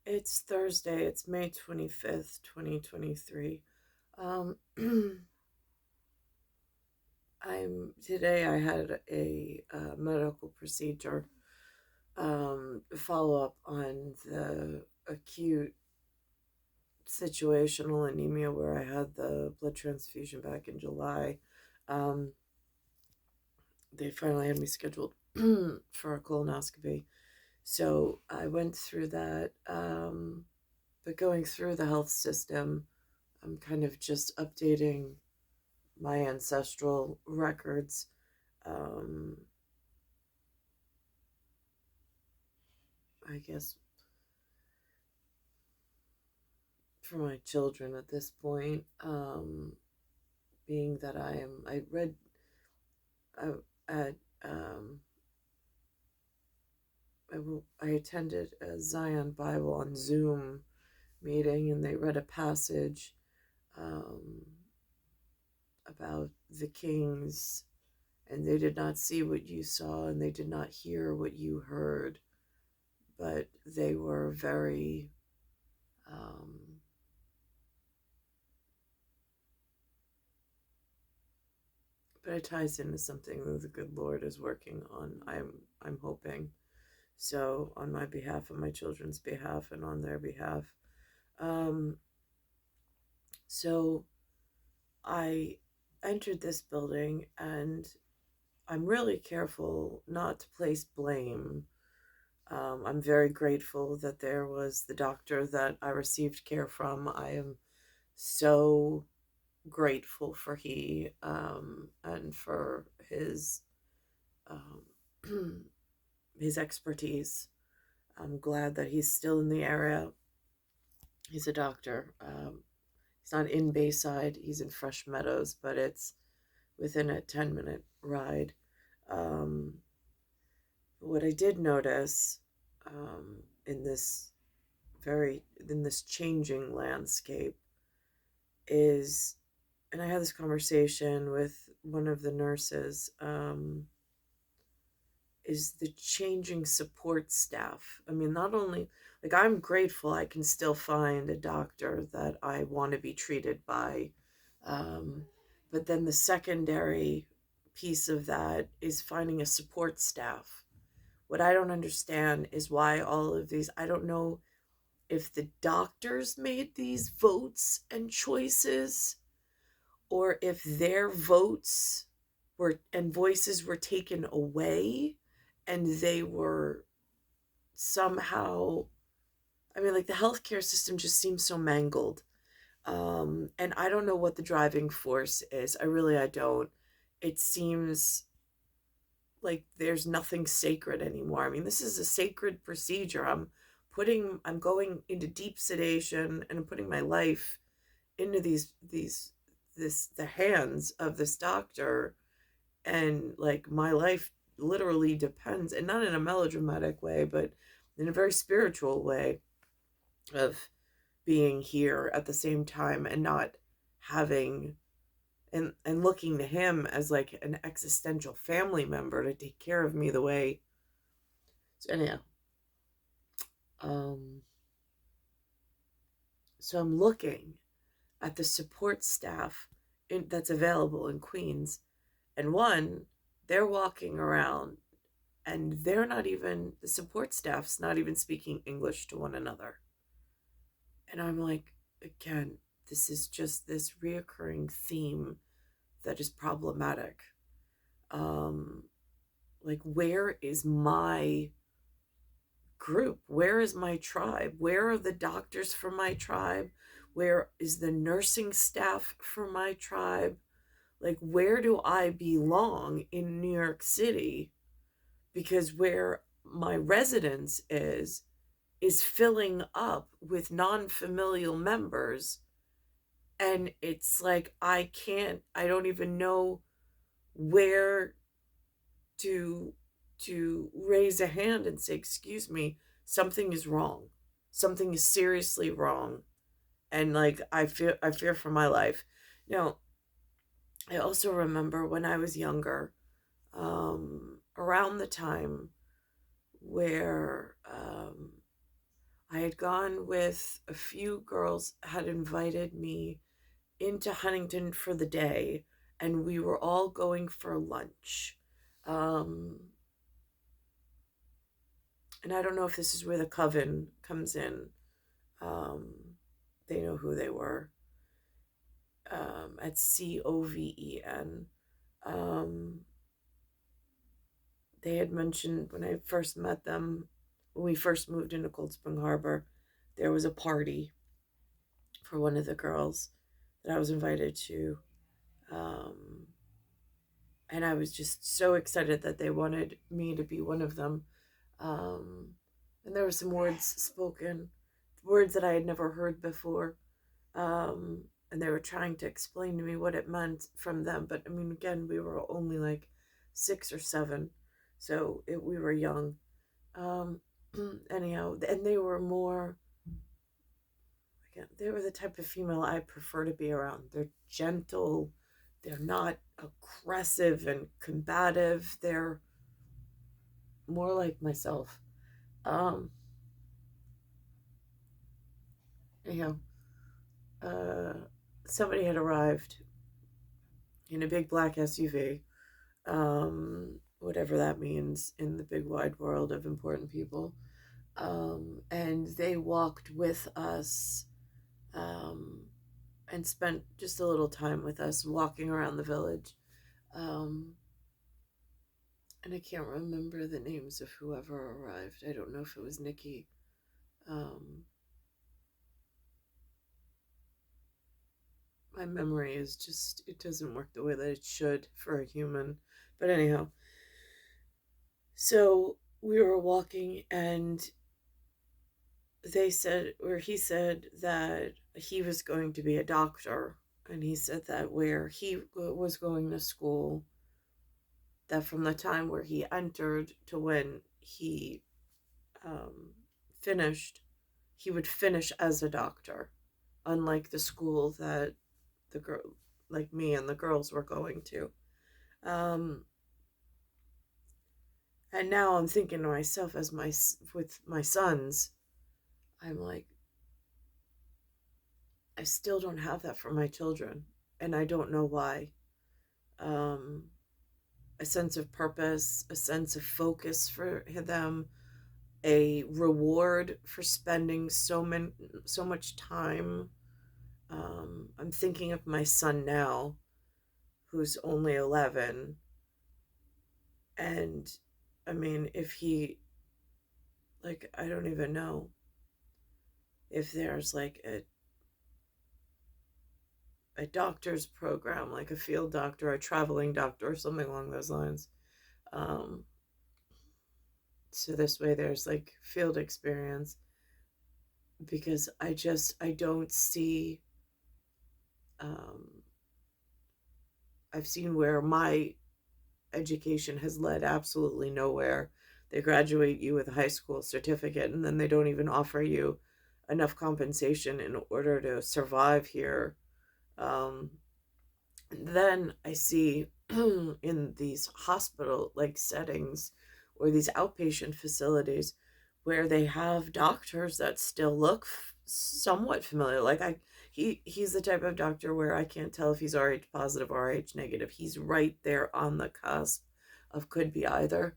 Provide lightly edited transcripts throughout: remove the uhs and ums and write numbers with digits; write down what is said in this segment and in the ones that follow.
It's Thursday. It's May 25th, 2023. Um, today I had a medical procedure, follow up on the acute situational anemia where I had the blood transfusion back in July. Um, they finally had me scheduled for a colonoscopy. So I went through that, but going through the health system, I'm kind of just updating my ancestral records. Um, I guess for my children at this point, being that I read at I attended a Zion Bible on Zoom meeting, and they read a passage um, about the kings, and they did not see what you saw, and they did not hear what you heard, but they were very um, but it ties into something that the good Lord is working on. I'm hoping so, on my behalf, on my children's behalf, and on their behalf. Um, so I entered this building, and I'm really careful not to place blame. I'm very grateful that there was the doctor that I received care from. I am so grateful for he and for um, his expertise. I'm glad that he's still in the area. He's a doctor. He's not in Bayside, he's in Fresh Meadows, but it's within a 10-minute ride. Um, what I did notice in this changing landscape is, and I had this conversation with one of the nurses, is the changing support staff. I mean, not only, like, I'm grateful I can still find a doctor that I want to be treated by, um, but then the secondary piece of that is finding a support staff. What I don't understand is why all of these, I don't know if the doctors made these votes and choices, or if their votes were and voices were taken away, and they were somehow, I mean, like, the healthcare system just seems so mangled. And I don't know what the driving force is. I don't. It seems like there's nothing sacred anymore. I mean, this is a sacred procedure. I'm going into deep sedation, and I'm putting my life into the hands of this doctor, and like my life literally depends, and not in a melodramatic way, but in a very spiritual way, of being here at the same time and not having, and looking to him as like an existential family member to take care of me the way. So anyhow, um so I'm looking at the support staff that's available in Queens, and one, they're walking around, and they're not even, the support staff's not even speaking English to one another. And I'm like, again, this is just this reoccurring theme that is problematic. Um, like, where is my group? Where is my tribe? Where are the doctors for my tribe? Where is the nursing staff for my tribe? Like, where do I belong in New York City? Because where my residence is filling up with non-familial members, and it's like I don't even know where to raise a hand and say, excuse me, something is wrong, something is seriously wrong, and like I fear for my life. Now, I also remember when I was younger, around the time where I had gone with a few girls had invited me into Huntington for the day, and we were all going for lunch. Um, and I don't know if this is where the coven comes in. Um, they know who they were, at Coven. Um, they had mentioned when I first met them, when we first moved into Cold Spring Harbor, there was a party for one of the girls that I was invited to. Um, and I was just so excited that they wanted me to be one of them. Um, and there were some words spoken, words that I had never heard before. And they were trying to explain to me what it meant from them. But I mean, again, we were only like 6 or 7, so we were young. Um, anyhow, and they were more, again, they were the type of female I prefer to be around. They're gentle, they're not aggressive and combative, they're more like myself. Um, anyhow, uh, somebody had arrived in a big black SUV, whatever that means in the big wide world of important people. And they walked with us, um, and spent just a little time with us walking around the village. Um, and I can't remember the names of whoever arrived. I don't know if it was Nikki. Um, my memory is just, it doesn't work the way that it should for a human. But anyhow, so we were walking, and they said, or he said that he was going to be a doctor. And he said that where he was going to school, that from the time where he entered to when he um, finished, he would finish as a doctor, unlike the school that the girl, like me and the girls, were going to. Um, and now I'm thinking to myself, as my with my sons, I'm like, I still don't have that for my children, and I don't know why. Um, a sense of purpose, a sense of focus for them, a reward for spending so much time. I'm thinking of my son now, who's only 11, and I mean, if he, like, I don't even know if there's like a doctor's program, like a field doctor, a traveling doctor, or something along those lines. Um, so this way, there's like field experience, because I don't see. Um, I've seen where my education has led absolutely nowhere. They graduate you with a high school certificate, and then they don't even offer you enough compensation in order to survive here. Um, then I see in these hospital like settings, or these outpatient facilities, where they have doctors that still look somewhat familiar. Like he's the type of doctor where I can't tell if he's Rh positive or Rh negative. He's right there on the cusp of could be either,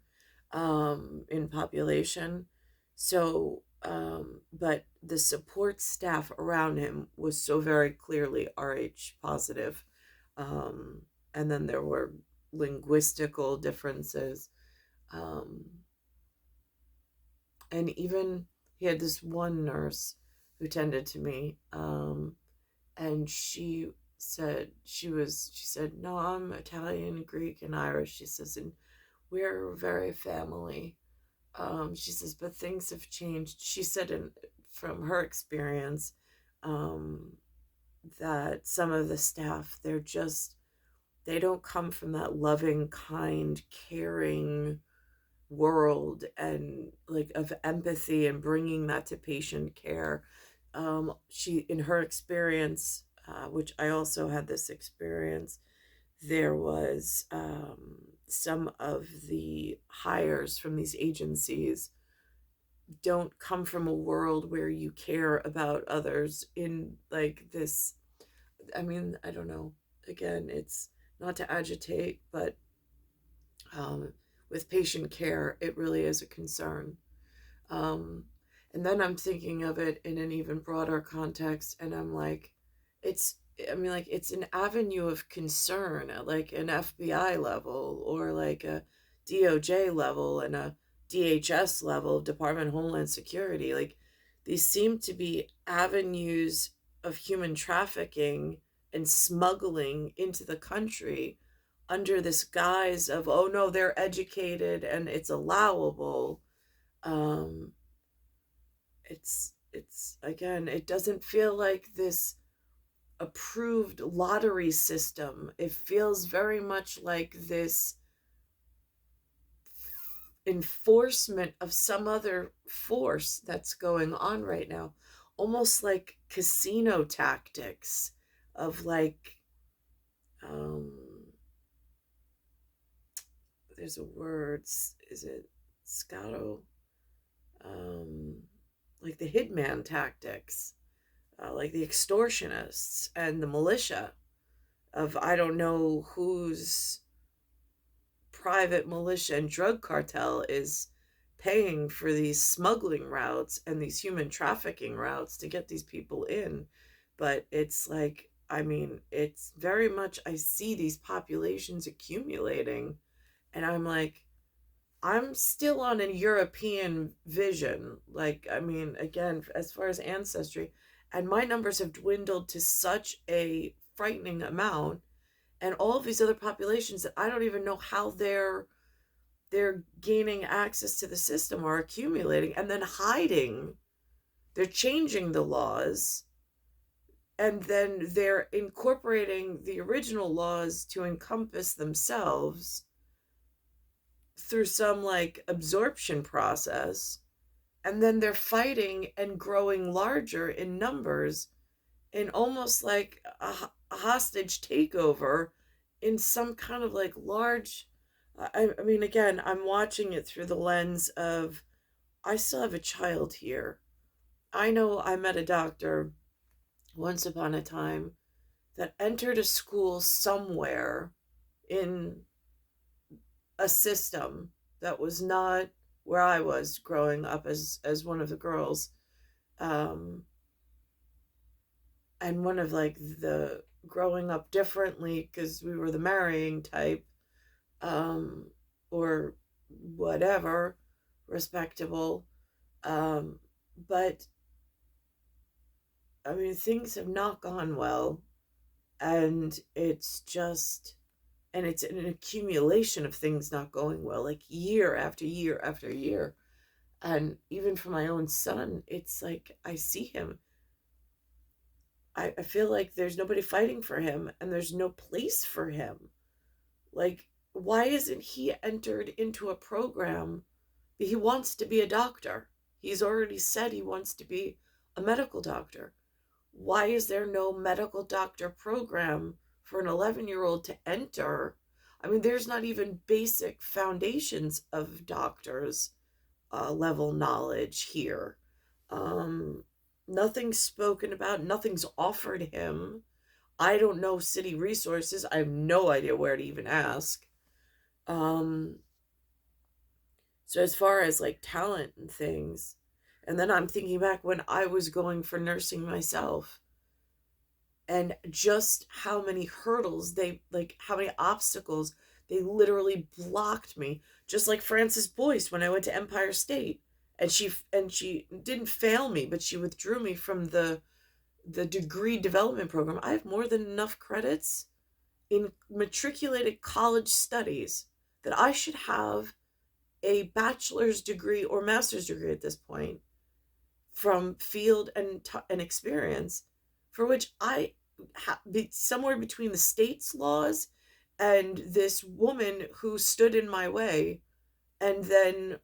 in population. So, but the support staff around him was so very clearly Rh positive. Um, and then there were linguistical differences. Um, and even he had this one nurse who tended to me, and she said, no, I'm Italian, Greek, and Irish. She says, and we're very family. She says, but things have changed. She said, from her experience, um, that some of the staff, they don't come from that loving, kind, caring world, and like of empathy and bringing that to patient care. She, in her experience, which I also had this experience, there was, some of the hires from these agencies, don't come from a world where you care about others in like this. I mean, I don't know. Again, it's not to agitate, but um, with patient care, it really is a concern. Um, and then I'm thinking of it in an even broader context, and I'm like, it's, I mean, like, it's an avenue of concern at like an FBI level or like a DOJ level and a DHS level, Department of Homeland Security. Like, these seem to be avenues of human trafficking and smuggling into the country under this guise of, oh no, they're educated and it's allowable. um it's again, it doesn't feel like this approved lottery system. It feels very much like this enforcement of some other force that's going on right now, almost like casino tactics of like, um there's a word, is it scato, um like the hitman tactics, like the extortionists and the militia of I don't know whose private militia and drug cartel is paying for these smuggling routes and these human trafficking routes to get these people in. But it's like, I mean, it's very much, I see these populations accumulating, and I'm like, I'm still on a European vision. Like, I mean, again, as far as ancestry, and my numbers have dwindled to such a frightening amount, and all of these other populations that I don't even know how they're gaining access to the system or accumulating and then hiding. They're changing the laws, and then they're incorporating the original laws to encompass themselves through some like absorption process, and then they're fighting and growing larger in numbers in almost like a hostage takeover in some kind of like large. I mean, again, I'm watching it through the lens of I still have a child here. I know I met a doctor once upon a time that entered a school somewhere in a system that was not where I was growing up as one of the girls, um, and one of like the growing up differently because we were the marrying type, um, or whatever, respectable. Um, but I mean, things have not gone well, and it's just, and it's an accumulation of things not going well, like year after year after year. And even for my own son, it's like I see him. I feel like there's nobody fighting for him and there's no place for him. Like, why isn't he entered into a program? He wants to be a doctor. He's already said he wants to be a medical doctor. Why is there no medical doctor program for an 11-year-old to enter? I mean, there's not even basic foundations of doctors level knowledge here. Um, Nothing's spoken about, nothing's offered him. I don't know city resources. I have no idea where to even ask. Um, so as far as like talent and things, and then I'm thinking back when I was going for nursing myself, and just how many hurdles they, like how many obstacles they literally blocked me, just like Frances Boyce when I went to Empire State, and she didn't fail me, but she withdrew me from the degree development program. I have more than enough credits in matriculated college studies that I should have a bachelor's degree or master's degree at this point from field and experience, for which I be somewhere between the state's laws and this woman who stood in my way, and then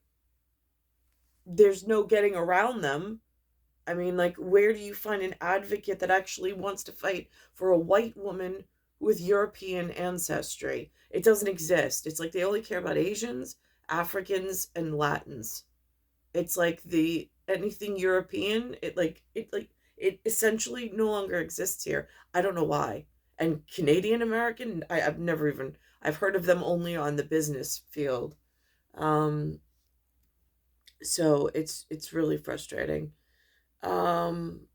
there's no getting around them. I mean, like, where do you find an advocate that actually wants to fight for a white woman with European ancestry? It doesn't exist. It's like they only care about Asians, Africans, and Latins. It's like the anything European, it essentially no longer exists here. I don't know why. And Canadian American, I've never even I've heard of them only on the business field. Um, so it's really frustrating. Um,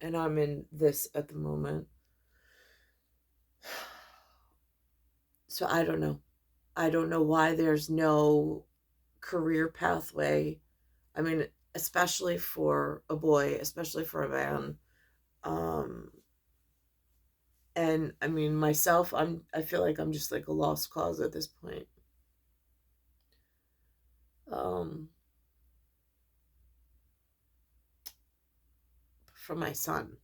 and I'm in this at the moment. So I don't know. I don't know why there's no career pathway. I mean, especially for a boy, especially for a man. Um, and I mean, myself, I feel like I'm just like a lost cause at this point. Um, for my son,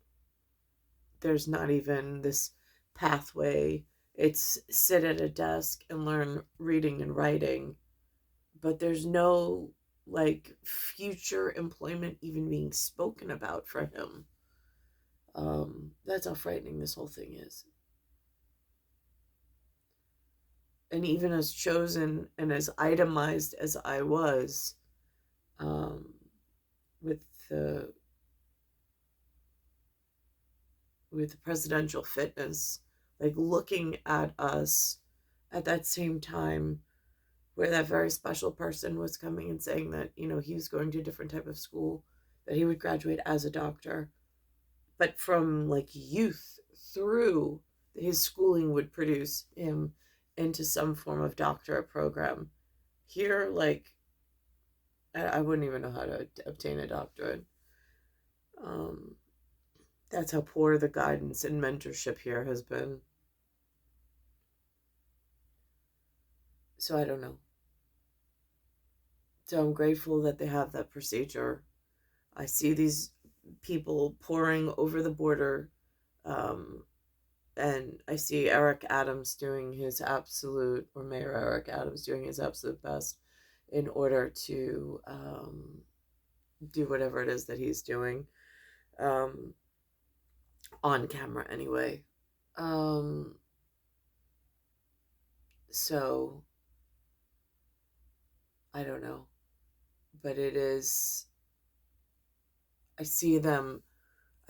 there's not even this pathway. It's sit at a desk and learn reading and writing, but there's no like future employment even being spoken about for him. That's how frightening this whole thing is. And even as chosen and as itemized as I was, um, with the with the presidential fitness, like looking at us at that same time where that very special person was coming and saying that, he was going to a different type of school, that he would graduate as a doctor, but from like youth through his schooling would produce him into some form of doctorate program. Here, like, I wouldn't even know how to obtain a doctorate. Um, that's how poor the guidance and mentorship here has been. So I don't know. So I'm grateful that they have that procedure. I see these people pouring over the border, um, and I see Eric Adams doing his absolute, or Mayor Eric Adams doing his absolute best in order to do whatever it is that he's doing, um, on camera anyway. Um, so I don't know, but it is. I see them.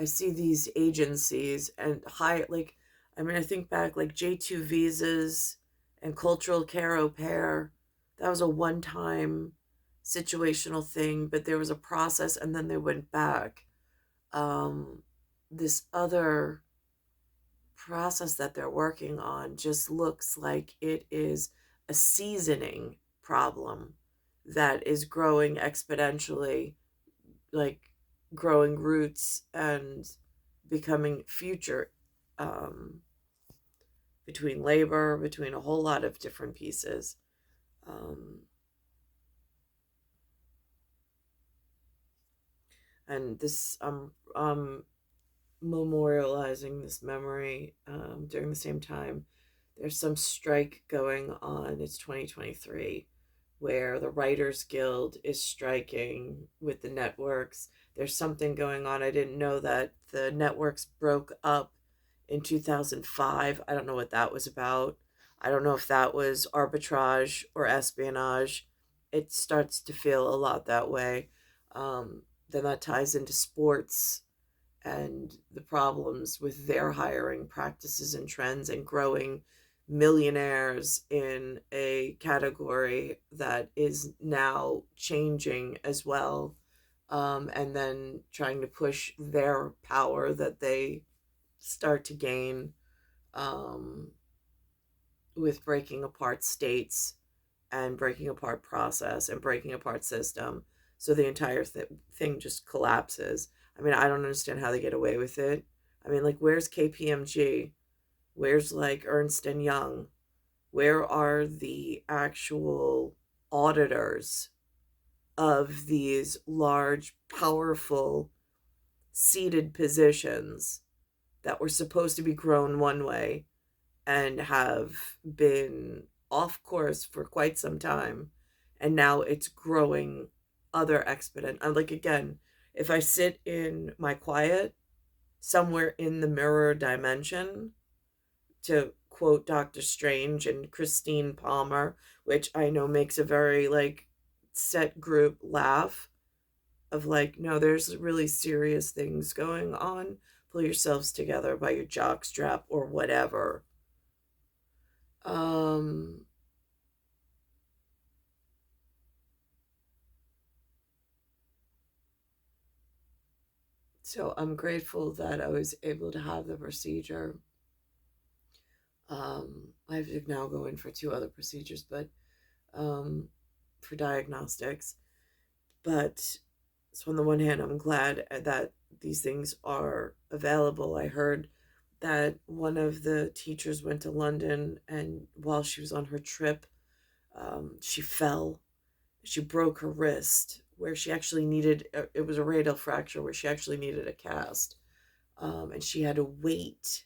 I see these agencies and high like. I mean, I think back like J2 visas and cultural care au pair. That was a one-time situational thing, but there was a process, and then they went back. Um, this other process that they're working on just looks like it is a seasoning problem that is growing exponentially, like growing roots and becoming future, um, between labor, between a whole lot of different pieces. Um, and this, memorializing this memory, during the same time there's some strike going on. It's 2023 where the Writers Guild is striking with the networks. There's something going on. I didn't know that the networks broke up in 2005. I don't know what that was about. I don't know if that was arbitrage or espionage. It starts to feel a lot that way. Then that ties into sports and the problems with their hiring practices and trends and growing millionaires in a category that is now changing as well. And then trying to push their power that they start to gain, um, with breaking apart states and breaking apart process and breaking apart system. So the entire thing just collapses. I mean, I don't understand how they get away with it. I mean, like, where's KPMG? Where's like Ernst and Young? Where are the actual auditors of these large, powerful, seated positions that were supposed to be grown one way and have been off course for quite some time, and now it's growing other exponent. I'm like, again, if I sit in my quiet somewhere in the mirror dimension, to quote Dr. Strange and Christine Palmer, which I know makes a very like set group laugh of like, no, there's really serious things going on. Pull yourselves together by your jock strap or whatever. Um, so I'm grateful that I was able to have the procedure. I have to now go in for two other procedures, but um, for diagnostics. But so on the one hand, I'm glad that these things are available. I heard that one of the teachers went to London, and while she was on her trip, she fell. She broke her wrist, where she actually needed, it was a radial fracture where she actually needed a cast. And she had to wait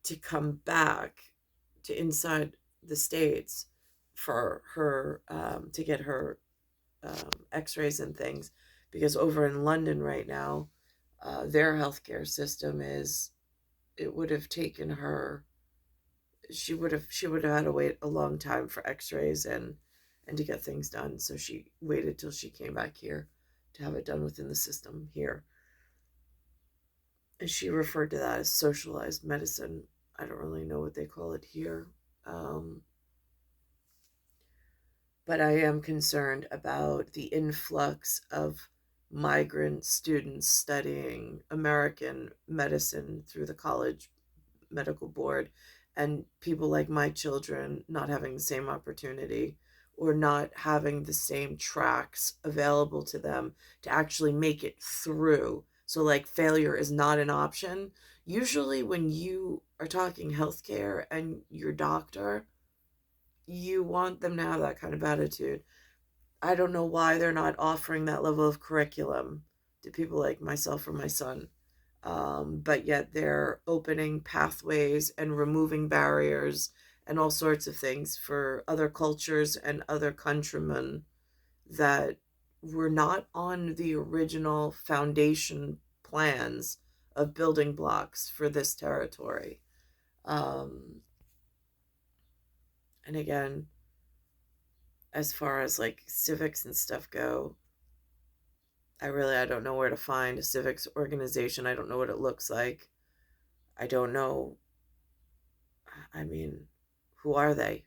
to come back to inside the States for her to get her x-rays and things, because over in London right now, their healthcare system is, it would have taken her, she would have had to wait a long time for x-rays and to get things done, so she waited till she came back here to have it done within the system here. And she referred to that as socialized medicine. I don't really know what they call it here. um, but I am concerned about the influx of migrant students studying American medicine through the college medical board, and people like my children not having the same opportunity or not having the same tracks available to them to actually make it through. So, like, failure is not an option. Usually, when you are talking healthcare and your doctor, you want them to have that kind of attitude. I don't know why they're not offering that level of curriculum to people like myself or my son. But yet they're opening pathways and removing barriers and all sorts of things for other cultures and other countrymen that were not on the original foundation plans of building blocks for this territory. Um, and again, as far as like civics and stuff go, I don't know where to find a civics organization. I don't know what it looks like. I don't know. I mean, who are they?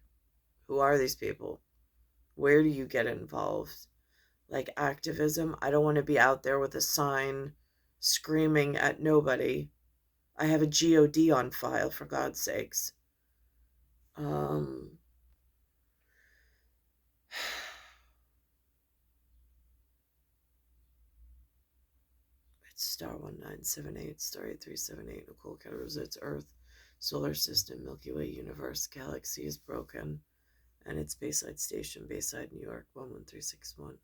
Who are these people? Where do you get involved? Like activism? I don't want to be out there with a sign screaming at nobody. I have a GOD on file, for God's sakes. Um, it's star 1978, star 8378, Nicole, Cattaruzza, it's Earth, solar system, Milky Way universe, galaxy is broken, and it's Bayside Station, Bayside, New York, 11361.